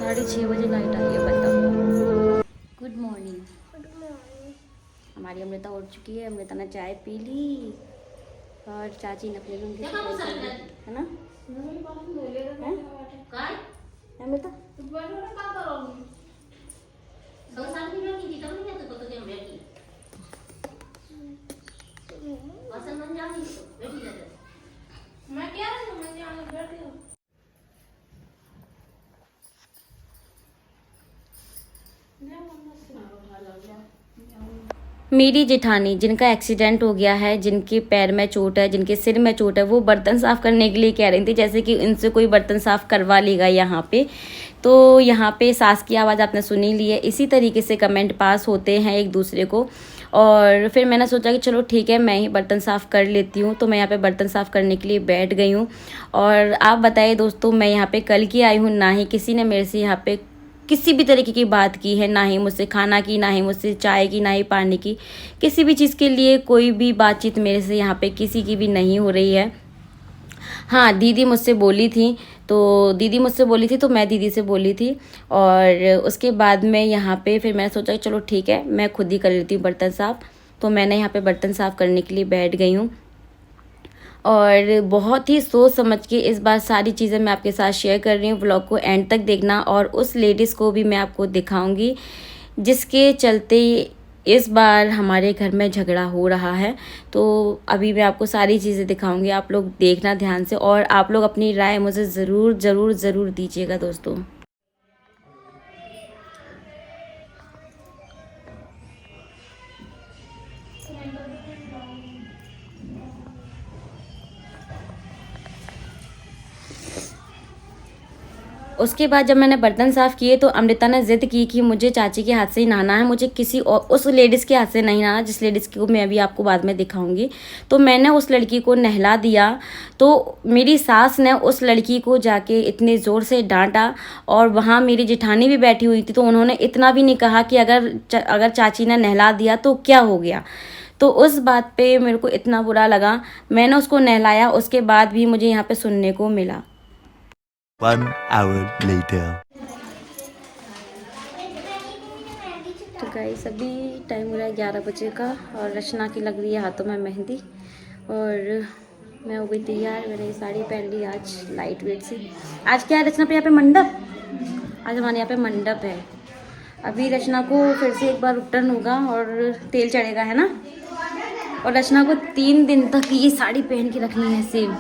6:30 light आई है, बताओ। Good morning. हमारी अमृता उठ चुकी है। अमृता ने चाय पी ली और चाची ने अपने रूम की सफाई कर ली, है ना? अमृता मेरी जेठानी जिनका एक्सीडेंट हो गया है, जिनके पैर में चोट है, जिनके सिर में चोट है, वो बर्तन साफ़ करने के लिए कह रही थी जैसे कि इनसे कोई बर्तन साफ़ करवा लेगा यहाँ पे। तो यहाँ पे सास की आवाज़ आपने सुनी ली है। इसी तरीके से कमेंट पास होते हैं एक दूसरे को। और फिर मैंने सोचा कि चलो ठीक है, मैं ही बर्तन साफ़ कर लेती हूँ। तो मैं यहाँ पे बर्तन साफ़ करने के लिए बैठ गई हूँ। और आप बताइए दोस्तों, मैं यहाँ पे कल की आई हूँ, ना ही किसी ने मेरे से यहाँ पे किसी भी तरीके की बात की है, ना ही मुझसे खाना की, ना ही मुझसे चाय की, ना ही पानी की। किसी भी चीज़ के लिए कोई भी बातचीत मेरे से यहाँ पे किसी की भी नहीं हो रही है। हाँ, दीदी मुझसे बोली थी, तो मैं दीदी से बोली थी। और उसके बाद में यहाँ पे फिर मैंने सोचा कि चलो ठीक है, मैं खुद ही कर लेती हूँ बर्तन साफ़। तो मैंने यहाँ पे बर्तन साफ़ करने के लिए बैठ गई हूँ। और बहुत ही सोच समझ के इस बार सारी चीज़ें मैं आपके साथ शेयर कर रही हूँ। व्लॉग को एंड तक देखना। और उस लेडीज़ को भी मैं आपको दिखाऊंगी जिसके चलते इस बार हमारे घर में झगड़ा हो रहा है। तो अभी मैं आपको सारी चीज़ें दिखाऊंगी, आप लोग देखना ध्यान से। और आप लोग अपनी राय मुझे ज़रूर ज़रूर ज़रूर दीजिएगा दोस्तों। उसके बाद जब मैंने बर्तन साफ़ किए तो अमृता ने ज़िद की कि मुझे चाची के हाथ से ही नहाना है, मुझे किसी और उस लेडीज़ के हाथ से नहीं नहाना जिस लेडीज़ को मैं अभी आपको बाद में दिखाऊंगी। तो मैंने उस लड़की को नहला दिया। तो मेरी सास ने उस लड़की को जाके इतने ज़ोर से डांटा। और वहाँ मेरी जेठानी भी बैठी हुई थी, तो उन्होंने इतना भी नहीं कहा कि अगर चाची ने नहला दिया तो क्या हो गया। तो उस बात पे मेरे को इतना बुरा लगा। मैंने उसको नहलाया, उसके बाद भी मुझे यहाँ पे सुनने को मिला। 1 hour later. तो गाइस अभी टाइम हो रहा है 11 बजे का और रचना की लग रही है हाथों में मेहंदी। और मैं हो गई तैयार, मैंने ये साड़ी पहन ली आज लाइट वेट से। आज क्या है रचना पे यहाँ पे मंडप, आज हमारे यहाँ पे मंडप है। अभी रचना को फिर से एक बार उपटन होगा और तेल चढ़ेगा, है ना? और रचना को 3 दिन तक ये साड़ी पहन के रखनी है सेम।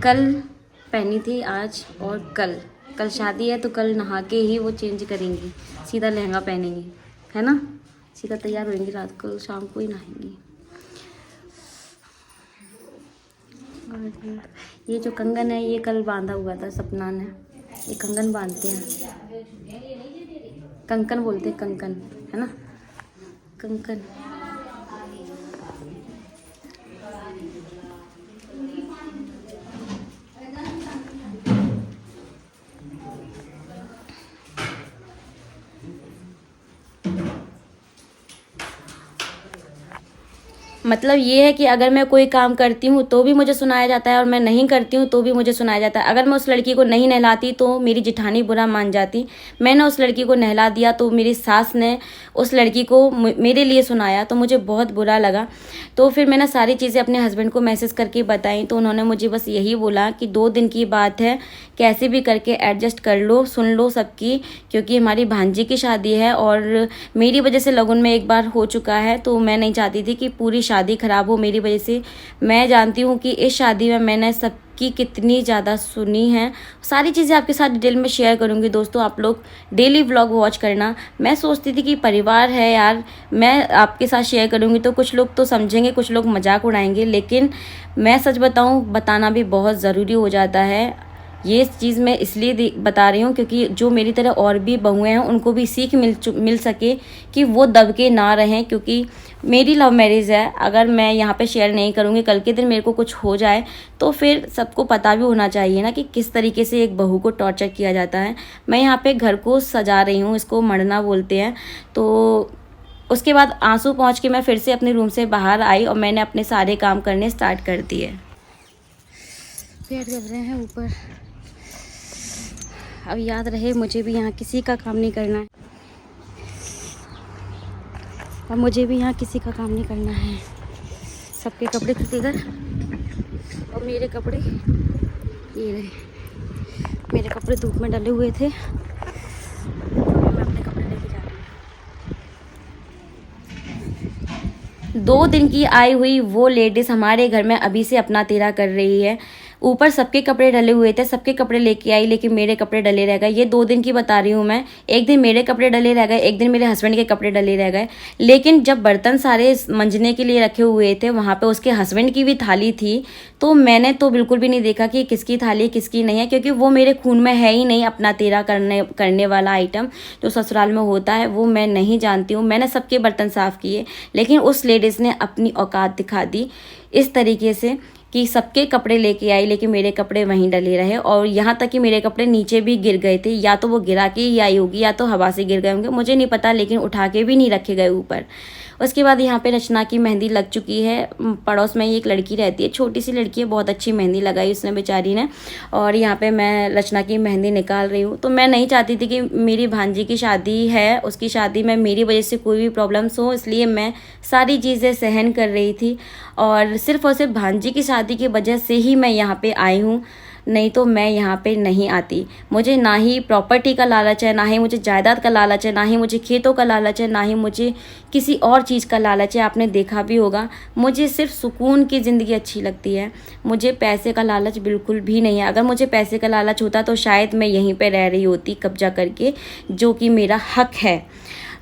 कल पहनी थी, आज और कल शादी है, तो कल नहा के ही वो चेंज करेंगी, सीधा लहंगा पहनेंगी, है ना? सीधा तैयार होंगी, रात को शाम को ही नहाएंगी। और ये जो कंगन है ये कल बांधा हुआ था सपना ने। ये कंगन बांधते हैं, कंकन बोलते हैं, कंकन, है ना? कंकन। मतलब ये है कि अगर मैं कोई काम करती हूँ तो भी मुझे सुनाया जाता है और मैं नहीं करती हूँ तो भी मुझे सुनाया जाता है। अगर मैं उस लड़की को नहीं नहलाती तो मेरी जेठानी बुरा मान जाती। मैंने उस लड़की को नहला दिया तो मेरी सास ने उस लड़की को मेरे लिए सुनाया, तो मुझे बहुत बुरा लगा। तो फिर मैंने सारी चीज़ें अपने हस्बैंड को मैसेज करके बताई, तो उन्होंने मुझे बस यही बोला कि 2 दिन की बात है, कैसे भी करके एडजस्ट कर लो, सुन लो सबकी, क्योंकि हमारी भांजी की शादी है और मेरी वजह से लगन में एक बार हो चुका है। तो मैं नहीं चाहती थी कि पूरी शादी ख़राब हो मेरी वजह से। मैं जानती हूँ कि इस शादी में मैंने सबकी कितनी ज़्यादा सुनी है। सारी चीज़ें आपके साथ डिटेल में शेयर करूँगी दोस्तों, आप लोग डेली व्लॉग वॉच करना। मैं सोचती थी कि परिवार है यार, मैं आपके साथ शेयर करूँगी तो कुछ लोग तो समझेंगे, कुछ लोग मजाक उड़ाएंगे, लेकिन मैं सच बताऊँ, बताना भी बहुत ज़रूरी हो जाता है। ये चीज़ मैं इसलिए बता रही हूँ क्योंकि जो मेरी तरह और भी बहुएं हैं उनको भी सीख मिल सके कि वो दबके ना रहें। क्योंकि मेरी लव मैरिज है, अगर मैं यहाँ पे शेयर नहीं करूँगी, कल के दिन मेरे को कुछ हो जाए तो फिर सबको पता भी होना चाहिए ना कि किस तरीके से एक बहू को टॉर्चर किया जाता है। मैं यहाँ पे घर को सजा रही हूँ, इसको मड़ना बोलते हैं। तो उसके बाद आंसू पहुँच के मैं फिर से अपने रूम से बाहर आई और मैंने अपने सारे काम करने स्टार्ट कर दिए। पेड़ कर रहे हैं ऊपर, अब याद रहे मुझे भी यहाँ किसी का काम नहीं करना है। अब मुझे भी यहाँ किसी का काम नहीं करना है। सबके कपड़े थे इधर और मेरे कपड़े ये रहे। मेरे कपड़े धूप में डले हुए थे। मैं अपने कपड़े लेके जा रही हूँ। 2 दिन की आई हुई वो लेडीज़ हमारे घर में अभी से अपना तेरा कर रही है। ऊपर सबके कपड़े डले हुए थे, सबके कपड़े लेके आई, लेकिन मेरे कपड़े डले रह गए। ये 2 दिन की बता रही हूँ मैं। एक दिन मेरे कपड़े डले रह गए, एक दिन मेरे हस्बैंड के कपड़े डले रह गए। लेकिन जब बर्तन सारे मंजने के लिए रखे हुए थे, वहाँ पे उसके हस्बैंड की भी थाली थी, तो मैंने तो बिल्कुल भी नहीं देखा कि किसकी थाली किसकी नहीं है, क्योंकि वो मेरे खून में है ही नहीं। अपना तेरा करने वाला आइटम जो ससुराल में होता है वो मैं नहीं जानती हूँ। मैंने सबके बर्तन साफ़ किए, लेकिन उस लेडीज़ ने अपनी औकात दिखा दी इस तरीके से कि सबके कपड़े लेके आई, लेकिन मेरे कपड़े वहीं डले रहे। और यहाँ तक कि मेरे कपड़े नीचे भी गिर गए थे। या तो वो गिरा के ही आई होगी या तो हवा से गिर गए होंगे, मुझे नहीं पता, लेकिन उठा के भी नहीं रखे गए ऊपर। उसके बाद यहाँ पे रचना की मेहंदी लग चुकी है। पड़ोस में ही एक लड़की रहती है, छोटी सी लड़की है, बहुत अच्छी मेहंदी लगाई उसने बेचारी ने। और यहाँ पे मैं रचना की मेहंदी निकाल रही हूँ। तो मैं नहीं चाहती थी कि मेरी भांजी की शादी है, उसकी शादी में मेरी वजह से कोई भी प्रॉब्लम्स हो, इसलिए मैं सारी चीज़ें सहन कर रही थी। और सिर्फ भांजी की शादी की वजह से ही मैं यहाँ पे आई हूँ, नहीं तो मैं यहाँ पे नहीं आती। मुझे ना ही प्रॉपर्टी का लालच है, ना ही मुझे जायदाद का लालच है, ना ही मुझे खेतों का लालच है, ना ही मुझे किसी और चीज़ का लालच है। आपने देखा भी होगा, मुझे सिर्फ सुकून की ज़िंदगी अच्छी लगती है। मुझे पैसे का लालच बिल्कुल भी नहीं है। अगर मुझे पैसे का लालच होता तो शायद मैं यहीं पर रह रही होती कब्जा करके, जो कि मेरा हक है।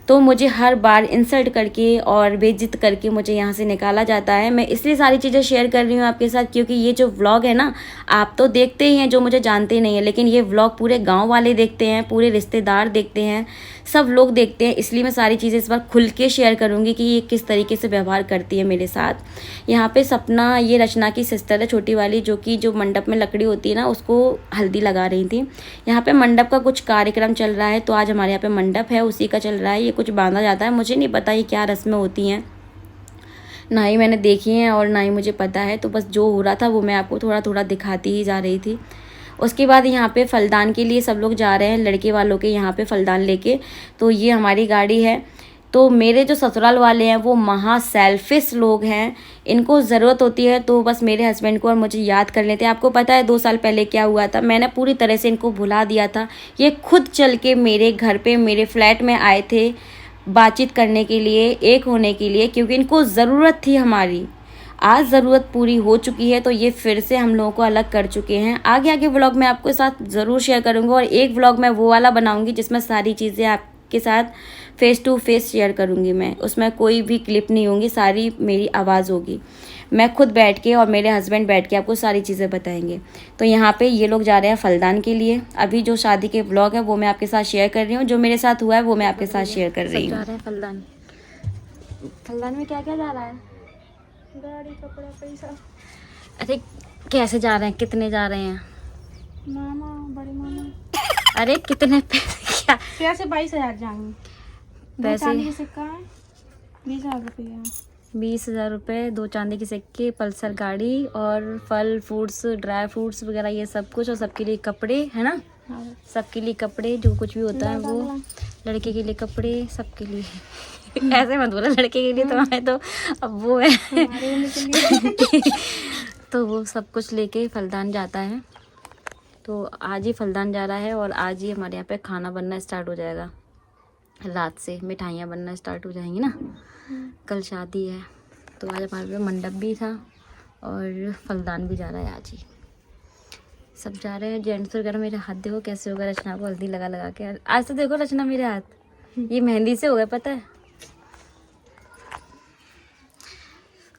तो मुझे हर बार इंसल्ट करके और बेइज्जत करके मुझे यहाँ से निकाला जाता है। मैं इसलिए सारी चीज़ें शेयर कर रही हूँ आपके साथ, क्योंकि ये जो व्लॉग है ना, आप तो देखते ही हैं जो मुझे जानते नहीं हैं, लेकिन ये व्लॉग पूरे गांव वाले देखते हैं, पूरे रिश्तेदार देखते हैं, सब लोग देखते हैं। इसलिए मैं सारी चीज़ें इस बार खुल के शेयर करूँगी कि ये किस तरीके से व्यवहार करती है मेरे साथ। यहाँ पे सपना, ये रचना की सिस्टर है छोटी वाली, जो कि जो मंडप में लकड़ी होती है ना, उसको हल्दी लगा रही थी। यहाँ पे मंडप का कुछ कार्यक्रम चल रहा है, तो आज हमारे यहाँ पे मंडप है, उसी का चल रहा है। ये कुछ बांधा जाता है, मुझे नहीं पता ये क्या रस्में होती हैं, ना ही मैंने देखी हैं और ना ही मुझे पता है। तो बस जो हो रहा था वो मैं आपको थोड़ा थोड़ा दिखाती ही जा रही थी। उसके बाद यहाँ पे फलदान के लिए सब लोग जा रहे हैं, लड़के वालों के यहाँ पे फलदान लेके। तो ये हमारी गाड़ी है। तो मेरे जो ससुराल वाले हैं वो महा सेल्फिश लोग हैं, इनको ज़रूरत होती है तो बस मेरे हस्बैंड को और मुझे याद कर लेते हैं। आपको पता है 2 साल पहले क्या हुआ था, मैंने पूरी तरह से इनको भुला दिया था। ये खुद चल के मेरे घर पे, मेरे फ्लैट में आए थे बातचीत करने के लिए, एक होने के लिए, क्योंकि इनको ज़रूरत थी हमारी। आज ज़रूरत पूरी हो चुकी है, तो ये फिर से हम लोगों को अलग कर चुके हैं। आगे आगे व्लॉग मैं आपके साथ ज़रूर शेयर करूँगा, और एक व्लॉग मैं वो वाला बनाऊँगी जिसमें सारी चीज़ें आपके साथ फेस टू फेस शेयर करूँगी मैं। उसमें कोई भी क्लिप नहीं होंगी, सारी मेरी आवाज़ होगी। मैं खुद बैठ के और मेरे हस्बैंड बैठ के आपको सारी चीज़ें बताएंगे। तो यहाँ पे ये लोग जा रहे हैं फलदान के लिए। अभी जो शादी के व्लॉग है वो मैं आपके साथ शेयर कर रही हूँ, जो मेरे साथ हुआ है वो मैं आपके साथ शेयर कर रही हूँ। जा रहे हैं फलदान। फलदान में क्या क्या जा रहा है? गाड़ी, कपड़ा, पैसा। अरे कैसे जा रहे हैं, कितने जा रहे हैं? मामा, बड़े मामा। अरे कितने पैसे? क्या पैसे? 22,000 जाएंगे। पैसे? 2 चांदी के सिक्का है, 20,000 रुपया। 20,000 रुपये, 2 चांदी के सिक्के, पल्सर गाड़ी और फल फ्रूट्स, ड्राई फ्रूट्स वगैरह ये सब कुछ, और सबके लिए कपड़े, है ना? हाँ। सबके लिए कपड़े, जो कुछ भी होता है वो, लड़के के लिए कपड़े, सबके लिए। ऐसे मत बोला, लड़के के लिए तो हमें तो अब वो है। तो वो सब कुछ लेके फलदान जाता है। तो आज ही फलदान जा रहा है और आज ही हमारे यहाँ पे खाना बनना स्टार्ट हो जाएगा। रात से मिठाइयाँ बनना स्टार्ट हो जाएंगी ना, कल शादी है। तो आज हमारे पे मंडप भी था और फलदान भी जा रहा है आज ही। सब जा रहे हैं, जेंट्स वगैरह। मेरे हाथ देखो कैसे होगा, रचना को हल्दी लगा लगा के। आज तो देखो रचना मेरे हाथ ये मेहंदी से हो गया, पता है।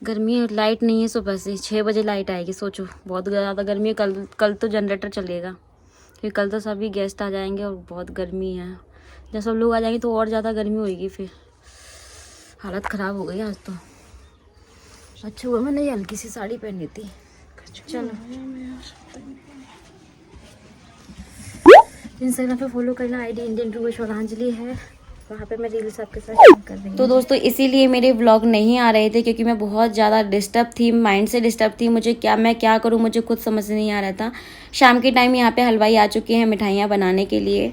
गर्मी है, लाइट नहीं है सुबह से। 6 बजे लाइट आएगी, सोचो बहुत ज़्यादा गर्मी है। कल तो जनरेटर चलेगा, क्योंकि कल तो सभी गेस्ट आ जाएंगे और बहुत गर्मी है। जब सब लोग आ जाएंगे तो और ज़्यादा गर्मी होगी, फिर हालत ख़राब हो गई आज तो। अच्छा हुआ मैंने ये हल्की सी साड़ी पहनी थी। चलो इंस्टाग्राम पे फॉलो करना, आईडी इंडियन ट्रू श्रद्धांजलि है। वहाँ पे मैं रील्स आपके साथ शेयर कर रही हूँ। तो दोस्तों इसीलिए मेरे व्लॉग नहीं आ रहे थे, क्योंकि मैं बहुत ज़्यादा डिस्टर्ब थी, माइंड से डिस्टर्ब थी। मैं क्या करूँ, मुझे खुद समझ नहीं आ रहा था। शाम के टाइम यहाँ पे हलवाई आ चुके हैं मिठाइयाँ बनाने के लिए।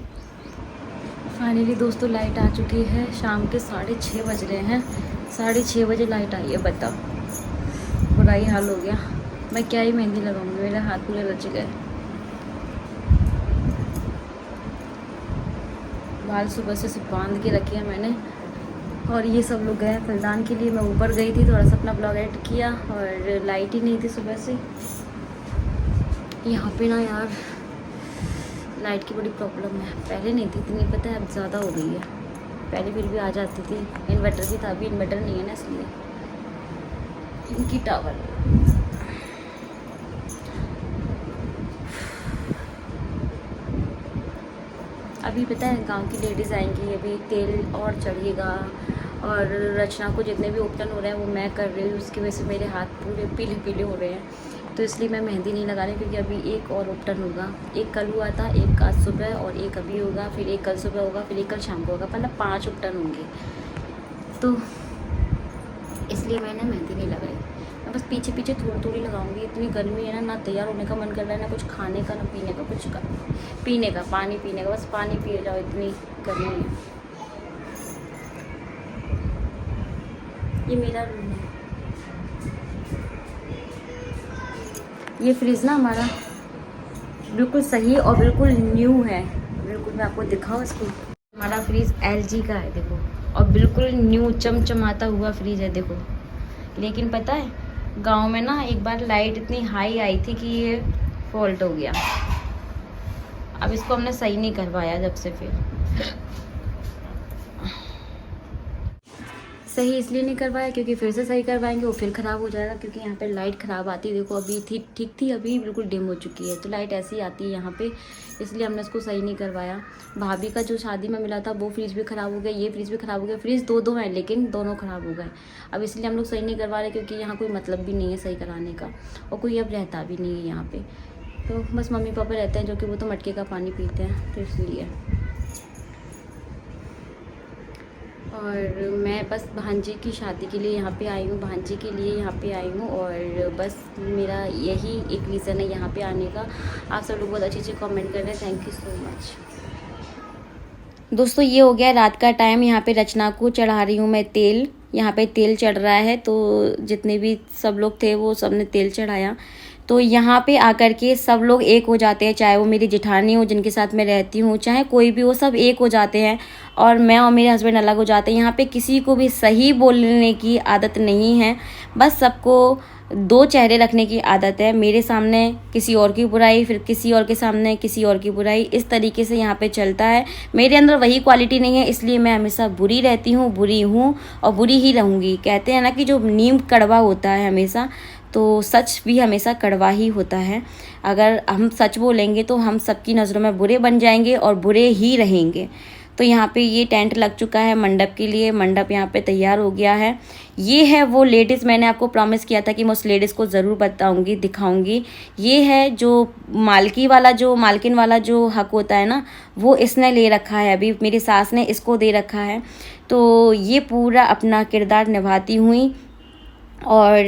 फाइनली दोस्तों लाइट आ चुकी है। शाम के 6:30 बज रहे हैं। 6:30 बजे लाइट आई है, बताओ। बुरा ही हाल हो गया। मैं क्या ही मेहंदी लगाऊंगी, मेरे हाथ पूरे रच गए। बाल सुबह से सिर्फ बांध के रखे हैं मैंने। और ये सब लोग गए फलदान के लिए। मैं ऊपर गई थी, थोड़ा सा अपना ब्लॉग एडिट किया, और लाइट ही नहीं थी सुबह से। यहाँ पे ना यार लाइट की बड़ी प्रॉब्लम है। पहले नहीं थी इतनी, पता है, अब ज़्यादा हो गई है। पहले फिर भी आ जाती थी, इन्वर्टर भी था, अभी इन्वर्टर नहीं है ना, इसलिए। इनकी टावर अभी पता है गांव की लेडीज़ आएंगी, अभी तेल और चढ़ेगा, और रचना को जितने भी उपटन हो रहे हैं वो मैं कर रही हूँ। उसकी वजह से मेरे हाथ पूरे पीले पीले हो रहे हैं, तो इसलिए मैं मेहंदी नहीं लगा रही, क्योंकि अभी एक और उपटन होगा। एक कल हुआ था, एक आज सुबह, और एक अभी होगा, फिर एक कल सुबह होगा, फिर एक कल शाम को होगा। मतलब 5 उपटन होंगे, तो इसलिए मैंने मेहंदी नहीं लगाई। मैं बस पीछे पीछे थोड़ी थोड़ी लगाऊंगी। इतनी गर्मी है ना तैयार होने का मन कर रहा है, ना कुछ खाने का, ना पीने का, कुछ का पीने का, पानी पीने का, बस पानी पिए जाओ, इतनी गर्मी है। ये मेरा रूम है। ये फ्रिज ना हमारा बिल्कुल सही और बिल्कुल न्यू है। बिल्कुल मैं आपको दिखाऊँ इसको। हमारा फ्रिज LG का है, देखो, और बिल्कुल न्यू चमचमाता हुआ फ्रिज है, देखो। लेकिन पता है गांव में ना एक बार लाइट इतनी हाई आई थी कि ये फॉल्ट हो गया। अब इसको हमने सही नहीं करवाया जब से। फिर सही इसलिए नहीं करवाया क्योंकि फिर से सही करवाएंगे वो फिर ख़राब हो जाएगा, क्योंकि यहाँ पे लाइट ख़राब आती है। देखो अभी थी ठीक थी, अभी बिल्कुल डिम हो चुकी है। तो लाइट ऐसी आती है यहाँ पे, इसलिए हमने इसको सही नहीं करवाया। भाभी का जो शादी में मिला था वो फ्रिज भी ख़राब हो गया, ये फ्रिज भी ख़राब हो गया। फ्रिज दो हैं लेकिन दोनों ख़राब हो गए। अब इसलिए हम लोग सही नहीं करवा रहे, क्योंकि यहाँ कोई मतलब भी नहीं है सही कराने का, और कोई अब रहता भी नहीं है यहाँ पर। तो बस मम्मी पापा रहते हैं, जो कि वो तो मटके का पानी पीते हैं, तो इसलिए। और मैं बस भांजी की शादी के लिए यहाँ पे आई हूँ, भांजी के लिए यहाँ पे आई हूँ, और बस मेरा यही एक रीज़न है यहाँ पे आने का। आप सब लोग बहुत अच्छे कमेंट कर रहे हैं, थैंक यू सो मच। दोस्तों ये हो गया रात का टाइम। यहाँ पे रचना को चढ़ा रही हूँ मैं तेल। यहाँ पे तेल चढ़ रहा है, तो जितने भी सब लोग थे वो सब ने तेल चढ़ाया। तो यहाँ पे आकर के सब लोग एक हो जाते हैं, चाहे वो मेरी जेठानी हो जिनके साथ मैं रहती हूँ, चाहे कोई भी हो, सब एक हो जाते हैं, और मैं और मेरे हस्बैंड अलग हो जाते हैं। यहाँ पे किसी को भी सही बोलने की आदत नहीं है, बस सबको 2 चेहरे रखने की आदत है। मेरे सामने किसी और की बुराई, फिर किसी और के सामने किसी और की बुराई, इस तरीके से यहाँ पे चलता है। मेरे अंदर वही क्वालिटी नहीं है, इसलिए मैं हमेशा बुरी रहती हूँ, बुरी हूँ और बुरी ही रहूँगी। कहते हैं ना कि जो नीम कड़वा होता है हमेशा, तो सच भी हमेशा कड़वा ही होता है। अगर हम सच बोलेंगे तो हम सबकी नज़रों में बुरे बन जाएंगे और बुरे ही रहेंगे। तो यहाँ पे ये टेंट लग चुका है मंडप के लिए। मंडप यहाँ पे तैयार हो गया है। ये है वो लेडीज़, मैंने आपको प्रॉमिस किया था कि मैं उस लेडीज़ को ज़रूर बताऊँगी, दिखाऊँगी। ये है जो मालकिन वाला जो हक होता है ना, वो इसने ले रखा है। अभी मेरी सास ने इसको दे रखा है। तो ये पूरा अपना किरदार निभाती हुई, और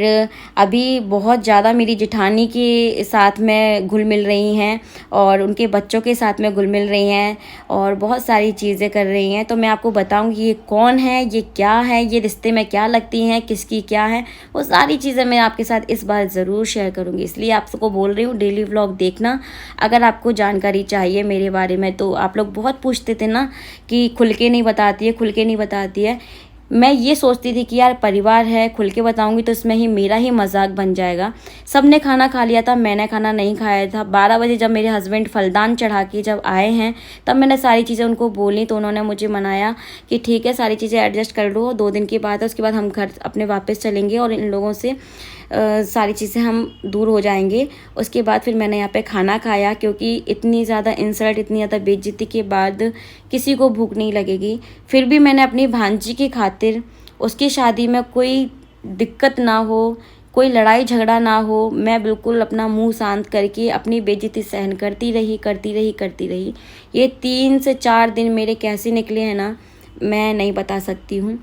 अभी बहुत ज़्यादा मेरी जेठानी के साथ में घुल मिल रही हैं, और उनके बच्चों के साथ में घुल मिल रही हैं, और बहुत सारी चीज़ें कर रही हैं। तो मैं आपको बताऊंगी ये कौन है, ये क्या है, ये रिश्ते में क्या लगती हैं, किसकी क्या है, वो सारी चीज़ें मैं आपके साथ इस बार ज़रूर शेयर करूंगी। इसलिए आप सबको बोल रही हूँ डेली व्लॉग देखना। अगर आपको जानकारी चाहिए मेरे बारे में, तो आप लोग बहुत पूछते थे ना कि खुल के नहीं बताती है, खुल के नहीं बताती है। मैं ये सोचती थी कि यार परिवार है, खुल के बताऊंगी तो इसमें ही मेरा ही मजाक बन जाएगा। सब ने खाना खा लिया था, मैंने खाना नहीं खाया था। 12 बजे जब मेरे हस्बैंड फलदान चढ़ा के जब आए हैं, तब मैंने सारी चीज़ें उनको बोली, तो उन्होंने मुझे मनाया कि ठीक है सारी चीज़ें एडजस्ट कर लो, 2 दिन की बात है, उसके बाद हम घर अपने वापस चलेंगे और इन लोगों से सारी चीज़ें हम दूर हो जाएंगे। उसके बाद फिर मैंने यहाँ पे खाना खाया, क्योंकि इतनी ज़्यादा इंसल्ट, इतनी ज़्यादा बेइज्जती के बाद किसी को भूख नहीं लगेगी। फिर भी मैंने अपनी भांजी की खातिर, उसकी शादी में कोई दिक्कत ना हो, कोई लड़ाई झगड़ा ना हो, मैं बिल्कुल अपना मुंह शांत करके अपनी बेइज्जती सहन करती रही। ये 3 से 4 दिन मेरे कैसे निकले हैं ना, मैं नहीं बता सकती हूँ।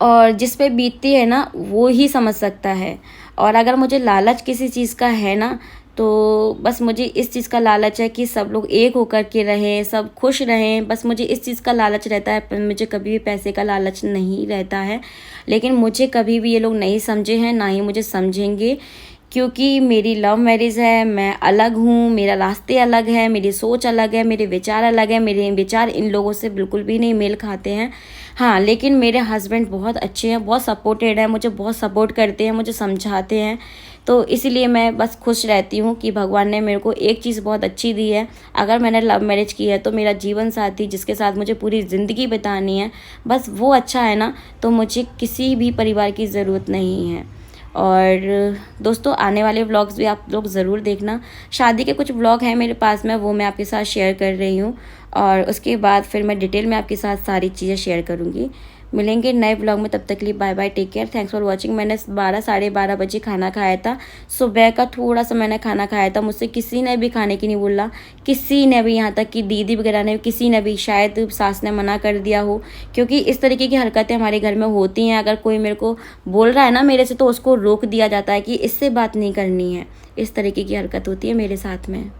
और जिस पे बीतती है ना वो ही समझ सकता है। और अगर मुझे लालच किसी चीज़ का है ना, तो बस मुझे इस चीज़ का लालच है कि सब लोग एक होकर के रहें, सब खुश रहें, बस मुझे इस चीज़ का लालच रहता है। पर मुझे कभी भी पैसे का लालच नहीं रहता है। लेकिन मुझे कभी भी ये लोग नहीं समझे हैं, ना ही मुझे समझेंगे, क्योंकि मेरी लव मैरिज है, मैं अलग हूँ, मेरा रास्ते अलग है, मेरी सोच अलग है, मेरे विचार अलग है। मेरे विचार इन लोगों से बिल्कुल भी नहीं मेल खाते हैं। हाँ, लेकिन मेरे हस्बैंड बहुत अच्छे हैं, बहुत सपोर्टेड है, मुझे बहुत सपोर्ट करते हैं, मुझे समझाते हैं। तो इसीलिए मैं बस खुश रहती हूँ कि भगवान ने मेरे को एक चीज़ बहुत अच्छी दी है। अगर मैंने लव मैरिज की है तो मेरा जीवन साथी जिसके साथ मुझे पूरी ज़िंदगी बितानी है, बस वो अच्छा है ना, तो मुझे किसी भी परिवार की ज़रूरत नहीं है। और दोस्तों, आने वाले व्लॉग्स भी आप लोग ज़रूर देखना। शादी के कुछ व्लॉग हैं मेरे पास में, वो मैं आपके साथ शेयर कर रही हूँ। और उसके बाद फिर मैं डिटेल में आपके साथ सारी चीज़ें शेयर करूँगी। मिलेंगे नए व्लॉग में, तब तक के लिए bye bye, take care, thanks for watching. मैंने 12 साढ़े 12 बजे खाना खाया था, सुबह का थोड़ा सा मैंने खाना खाया था। मुझसे किसी ने भी खाने की नहीं बोला, किसी ने भी, यहाँ तक कि दीदी वगैरह ने, किसी ने भी, शायद सास ने मना कर दिया हो, क्योंकि इस तरीके की हरकतें हमारे घर में होती हैं। अगर कोई मेरे को बोल रहा है ना मेरे से, तो उसको रोक दिया जाता है कि इससे बात नहीं करनी है। इस तरीके की हरकत होती है मेरे साथ में।